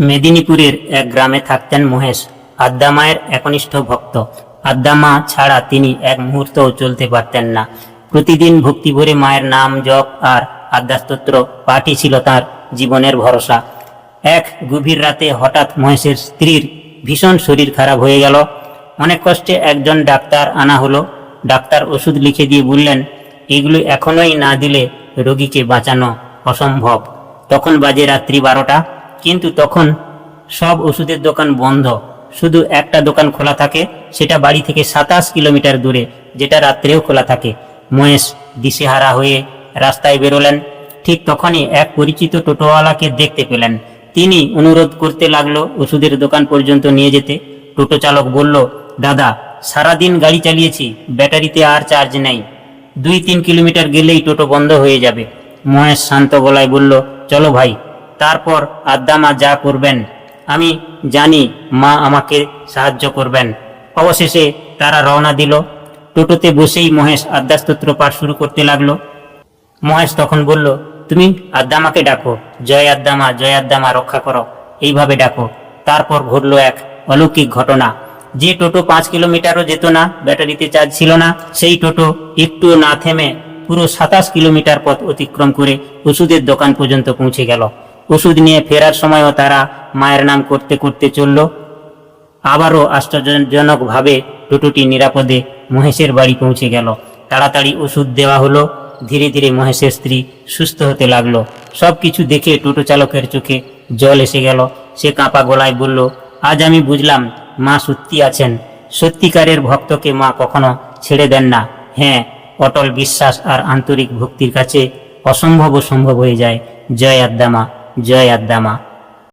মেদিনীপুরের এক গ্রামে থাকতেন মহেশ, আদ্যা মায়ের একনিষ্ঠ ভক্ত। আদ্যা মা ছাড়া তিনি এক মুহূর্তও চলতে পারতেন না। প্রতিদিন ভক্তি ভরে মায়ের নাম জপ আর আদ্যাস্তোত্র পাঠই ছিল তার জীবনের ভরসা। এক গভীর রাতে হঠাৎ মহেশের স্ত্রীর ভীষণ শরীর খারাপ হয়ে গেল। অনেক কষ্টে একজন ডাক্তার আনা হলো। ডাক্তার ওষুধ লিখে দিয়ে বললেন, এগুলো এখনোই না দিলে রোগীকে বাঁচানো অসম্ভব। তখন বাজে রাত্রি 12টা, কিন্তু তখন সব ওষুধের দোকান বন্ধ। শুধু একটা দোকান খোলা থাকে, সেটা বাড়ি থেকে 27 কিলোমিটার দূরে, যেটা রাত্রেও খোলা থাকে। মহেশ দিশেহারা হয়ে রাস্তায় বেরোলেন। ঠিক তখনই এক পরিচিত টোটোওয়ালাকে দেখতে পেলেন। তিনি অনুরোধ করতে লাগলো ওষুধের দোকান পর্যন্ত নিয়ে যেতে। টোটো চালক বলল, দাদা, সারাদিন গাড়ি চালিয়েছি, ব্যাটারিতে আর চার্জ নেই, 2-3 কিলোমিটার গেলেই টোটো বন্ধ হয়ে যাবে। মহেশ শান্ত গলায় বলল, চলো ভাই, তারপর আদ্যা মা যা করবেন আমি জানি মা আমাকে সাহায্য করবেন। অবশেষে তারা রওনা দিল। টোটোতে বসেই মহেশ আদ্যাস্তোত্র পাঠ শুরু করতে লাগলো। মহেশ তখন বলল, তুমি আদ্যা মাকে ডাকো, জয় আদ্যা মা, জয় আদ্যা মা, রক্ষা করো, এইভাবে ডাকো। তারপর ঘটল এক অলৌকিক ঘটনা। যে টোটো 5 কিলোমিটারও যেত না, ব্যাটারিতে চার্জ ছিল না, সেই টোটো একটুও না থেমে পুরো 27 কিলোমিটার পথ অতিক্রম করে ওষুধের দোকান পর্যন্ত পৌঁছে গেল। ওষুধ নিয়ে ফেরার সময়ও তারা মায়ের নাম করতে করতে চলল। আবারও আশ্চর্যজনকভাবে টোটোটি নিরাপদে মহেশের বাড়ি পৌঁছে গেল। তাড়াতাড়ি ওষুধ দেওয়া হলো। ধীরে ধীরে মহেশের স্ত্রী সুস্থ হতে লাগলো। সবকিছু দেখে টোটো চালকের চোখে জল এসে গেল। সে কাঁপা গলায় বলল, আজ আমি বুঝলাম মা সত্যি আছেন। সত্যিকারের ভক্তকে মা কখনো ছেড়ে দেন না। হ্যাঁ, অটল বিশ্বাস আর আন্তরিক ভক্তির কাছে অসম্ভব সম্ভব হয়ে যায়। জয় আদ্যা মা, জয় আদ্যা মা।